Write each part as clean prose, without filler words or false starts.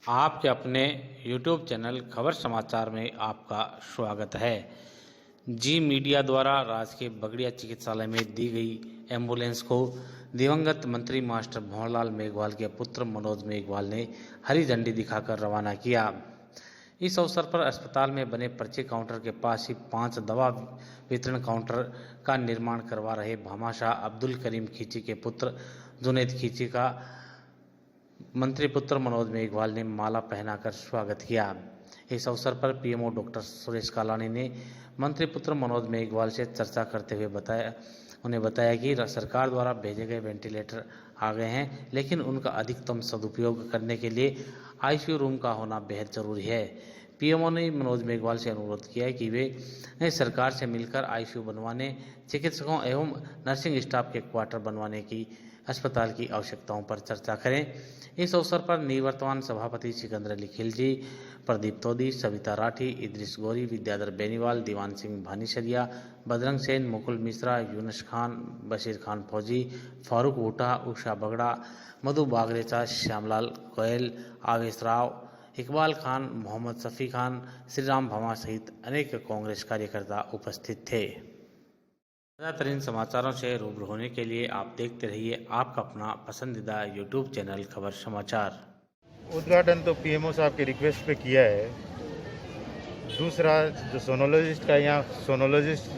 आपके अपने YouTube channel खबर समाचार में आपका स्वागत है। जी मीडिया द्वारा राजकीय बगड़िया चिकित्सालय में दी गई एम्बुलेंस को दिवंगत मंत्री मास्टर भंवरलाल मेघवाल के पुत्र मनोज मेघवाल ने हरी झंडी दिखाकर रवाना किया। इस अवसर पर अस्पताल में बने पर्ची काउंटर के पास ही 5 दवा वितरण काउंटर का निर्माण करवा रहे भामाशाह अब्दुल करीम खींची के पुत्र जुनैद खींची का मंत्री पुत्र मनोज मेघवाल ने माला पहनाकर स्वागत किया। इस अवसर पर पीएमओ डॉक्टर सुरेश कालानी ने मंत्री पुत्र मनोज मेघवाल से चर्चा करते हुए उन्हें बताया कि सरकार द्वारा भेजे गए वेंटिलेटर आ गए हैं, लेकिन उनका अधिकतम सदुपयोग करने के लिए आईसीयू रूम का होना बेहद जरूरी है। पीएमओ ने मनोज मेघवाल से अनुरोध किया कि वे सरकार से मिलकर आईसीयू बनवाने, चिकित्सकों एवं नर्सिंग स्टाफ के क्वार्टर बनवाने की अस्पताल की आवश्यकताओं पर चर्चा करें। इस अवसर पर निवर्तमान सभापति सिकंदर अली खिलजी, प्रदीप तोदी, सविता राठी, इद्रिस गौरी, विद्याधर बेनीवाल, दीवान सिंह भानीशरिया, बजरंग सेन, मुकुल मिश्रा, यूनुस खान, बशीर खान फौजी, फारूक भूटा, उषा बगड़ा, मधु बागरेचा, श्यामलाल गोयल, आवेश राव, इकबाल खान, मोहम्मद शफी खान, श्रीराम भमा सहित अनेक कांग्रेस कार्यकर्ता उपस्थित थे। ज़्यादातर समाचारों से रूबरू होने के लिए आप देखते रहिए आपका अपना पसंदीदा यूट्यूब चैनल खबर समाचार। उद्घाटन तो पीएमओ साहब की रिक्वेस्ट पे किया है। दूसरा जो सोनोलॉजिस्ट का, यहाँ सोनोलॉजिस्ट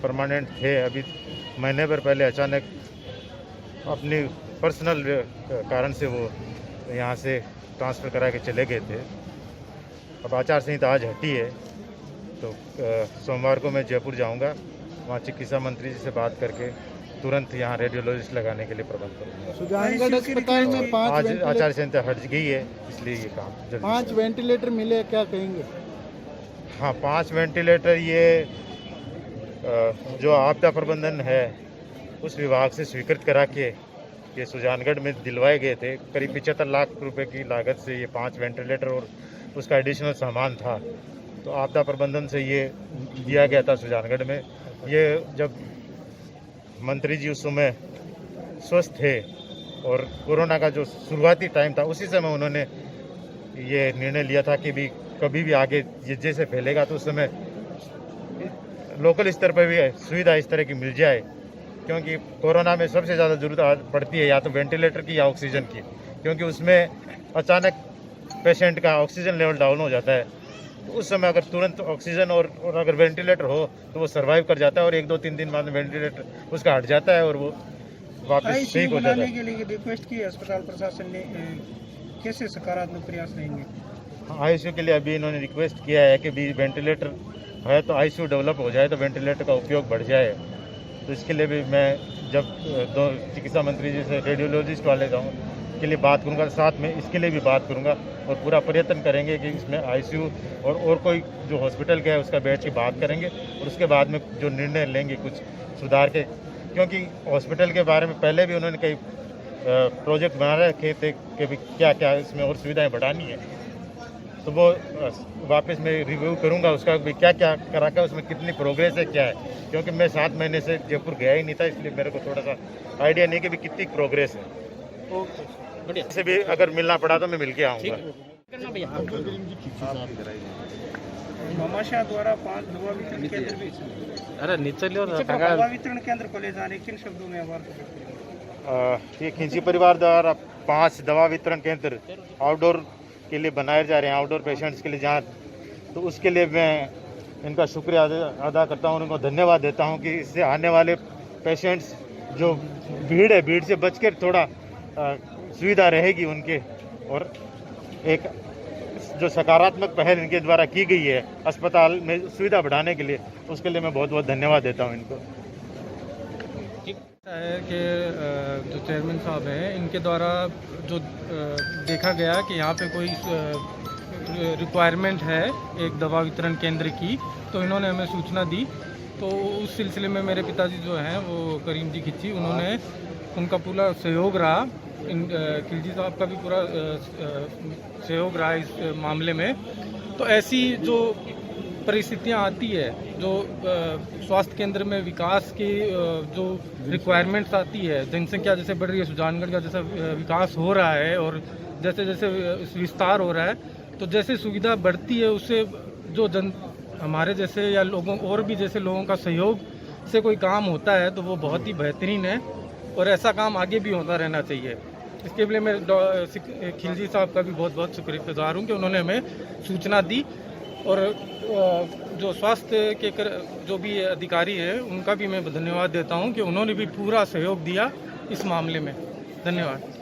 परमानेंट थे, अभी महीने भर पहले अचानक अपनी पर्सनल कारण से वो यहाँ से ट्रांसफ़र करा के चले गए थे। अब आचार संहिता आज हटी है, तो सोमवार को मैं जयपुर जाऊँगा, वहाँ चिकित्सा मंत्री जी से बात करके तुरंत यहाँ रेडियोलॉजिस्ट लगाने के लिए प्रबंध करूँगा। सुजानगढ़ अस्पताल में 5 आज आचार संहिता हट गई है, इसलिए ये काम जल्दी 5 वेंटिलेटर मिले, क्या कहेंगे? हाँ, 5 वेंटिलेटर ये जो आपदा प्रबंधन है उस विभाग से स्वीकृत करा के ये सुजानगढ़ में दिलवाए गए थे। करीब 75 लाख रुपए की लागत से ये 5 वेंटिलेटर और उसका एडिशनल सामान था, तो आपदा प्रबंधन से ये दिया गया था सुजानगढ़ में। ये जब मंत्री जी उस समय स्वस्थ थे और कोरोना का जो शुरुआती टाइम था, उसी समय उन्होंने ये निर्णय लिया था कि भी कभी भी आगे ये जैसे फैलेगा तो उस समय लोकल स्तर पर भी सुविधा इस तरह की मिल जाए, क्योंकि कोरोना में सबसे ज़्यादा ज़रूरत पड़ती है या तो वेंटिलेटर की या ऑक्सीजन की, क्योंकि उसमें अचानक पेशेंट का ऑक्सीजन लेवल डाउन हो जाता है। तो उस समय अगर तुरंत ऑक्सीजन और अगर वेंटिलेटर हो तो वो सर्वाइव कर जाता है और 1-2-3 दिन बाद वेंटिलेटर उसका हट जाता है और वो वापस ठीक हो जाता है। के लिए रिक्वेस्ट की अस्पताल प्रशासन ने, कैसे सकारात्मक प्रयास रहेंगे? आईसीयू के लिए अभी इन्होंने रिक्वेस्ट किया है कि भी वेंटिलेटर है तो आईसीयू डेवलप हो जाए तो वेंटिलेटर का उपयोग बढ़ जाए। तो इसके लिए भी मैं जब दो चिकित्सा मंत्री जी से रेडियोलॉजिस्ट वाले के लिए बात करूंगा, साथ में इसके लिए भी बात करूंगा और पूरा प्रयत्न करेंगे कि इसमें आईसीयू और कोई जो हॉस्पिटल का है उसका बेड की बात करेंगे और उसके बाद में जो निर्णय लेंगे कुछ सुधार के, क्योंकि हॉस्पिटल के बारे में पहले भी उन्होंने कई प्रोजेक्ट बना रखे थे कि भी क्या क्या इसमें और सुविधाएँ बढ़ानी है। तो वो वापस मैं रिव्यू करूंगा उसका भी क्या क्या करा के उसमें कितनी प्रोग्रेस है क्या है, क्योंकि मैं 7 महीने से जयपुर गया ही नहीं था, इसलिए मेरे को थोड़ा सा आइडिया नहीं कि भी कितनी प्रोग्रेस है। से भी अगर मिलना पड़ा तो मैं मिल के आऊँगा। भामाशाह द्वारा 5 दवा वितरण केंद्र भी, दवा वितरण केंद्र खोले जा रहे, किन शब्दों में आभार? ये खिंची परिवार द्वारा 5 दवा वितरण केंद्र आउटडोर के लिए बनाए जा रहे हैं, आउटडोर पेशेंट्स के लिए, जहाँ तो उसके लिए मैं इनका शुक्रिया अदा करता हूँ, उनको धन्यवाद देता हूँ कि इससे आने वाले पेशेंट्स जो भीड़ है, भीड़ से बचकर थोड़ा सुविधा रहेगी उनके, और एक जो सकारात्मक पहल इनके द्वारा की गई है अस्पताल में सुविधा बढ़ाने के लिए, उसके लिए मैं बहुत बहुत धन्यवाद देता हूँ इनको। है कि जो चेयरमैन साहब हैं, इनके द्वारा जो देखा गया कि यहाँ पे कोई रिक्वायरमेंट है एक दवा वितरण केंद्र की, तो इन्होंने हमें सूचना दी। तो उस सिलसिले में मेरे पिताजी जो हैं वो करीम जी खिच्ची, उनका पूरा सहयोग रहा, खिलजी साहब का भी पूरा सहयोग रहा इस मामले में। तो ऐसी जो परिस्थितियां आती है, जो स्वास्थ्य केंद्र में विकास की जो रिक्वायरमेंट्स आती है, जनसंख्या जैसे बढ़ रही है, सुजानगढ़ का जैसा विकास हो रहा है और जैसे जैसे विस्तार हो रहा है, तो जैसे सुविधा बढ़ती है उससे जो हमारे जैसे या लोगों और भी जैसे लोगों का सहयोग से कोई काम होता है तो वो बहुत ही बेहतरीन है और ऐसा काम आगे भी होता रहना चाहिए। इसके लिए मैं खिलजी साहब का भी बहुत बहुत शुक्रगुजार हूँ कि उन्होंने हमें सूचना दी, और जो स्वास्थ्य के जो भी अधिकारी है उनका भी मैं धन्यवाद देता हूँ कि उन्होंने भी पूरा सहयोग दिया इस मामले में। धन्यवाद।